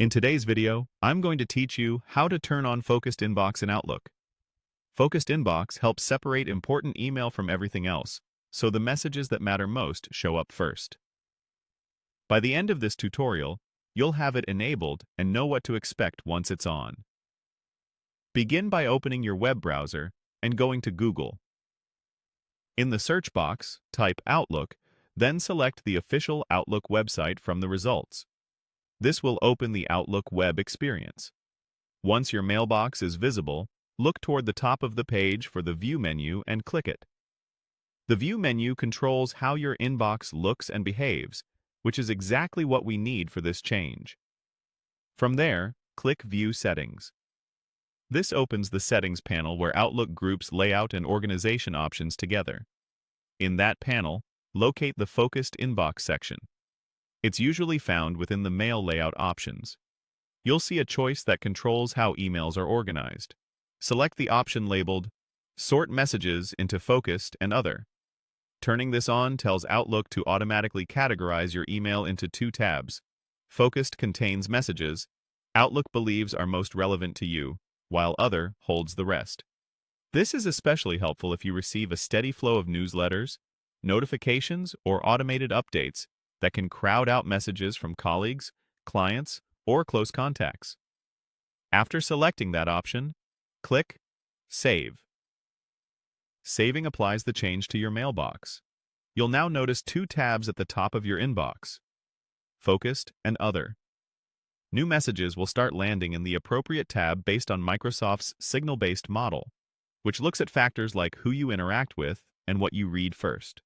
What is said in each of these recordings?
In today's video, I'm going to teach you how to turn on Focused Inbox in Outlook. Focused Inbox helps separate important email from everything else, so the messages that matter most show up first. By the end of this tutorial, you'll have it enabled and know what to expect once it's on. Begin by opening your web browser and going to Google. In the search box, type Outlook, then select the official Outlook website from the results. This will open the Outlook web experience. Once your mailbox is visible, look toward the top of the page for the View menu and click it. The View menu controls how your inbox looks and behaves, which is exactly what we need for this change. From there, click View Settings. This opens the Settings panel where Outlook groups layout and organization options together. In that panel, locate the Focused Inbox section. It's usually found within the Mail layout options. You'll see a choice that controls how emails are organized. Select the option labeled Sort Messages into Focused and Other. Turning this on tells Outlook to automatically categorize your email into two tabs. Focused contains messages Outlook believes are most relevant to you, while Other holds the rest. This is especially helpful if you receive a steady flow of newsletters, notifications, or automated updates that can crowd out messages from colleagues, clients, or close contacts. After selecting that option, click Save. Saving applies the change to your mailbox. You'll now notice two tabs at the top of your inbox: Focused and Other. New messages will start landing in the appropriate tab based on Microsoft's signal-based model, which looks at factors like who you interact with and what you read first.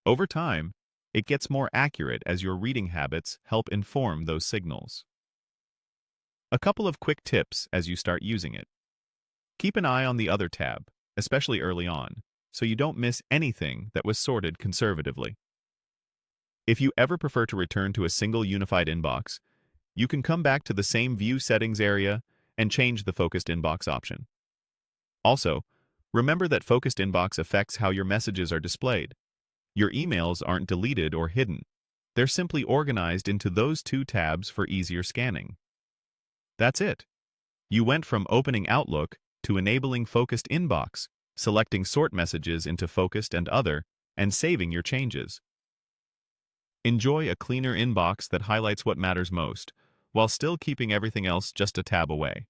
Over time, it gets more accurate as your reading habits help inform those signals. A couple of quick tips as you start using it. Keep an eye on the Other tab, especially early on, so you don't miss anything that was sorted conservatively. If you ever prefer to return to a single unified inbox, you can come back to the same View Settings area and change the Focused Inbox option. Also, remember that Focused Inbox affects how your messages are displayed. Your emails aren't deleted or hidden. They're simply organized into those two tabs for easier scanning. That's it. You went from opening Outlook to enabling Focused Inbox, selecting Sort Messages into Focused and Other, and saving your changes. Enjoy a cleaner inbox that highlights what matters most, while still keeping everything else just a tab away.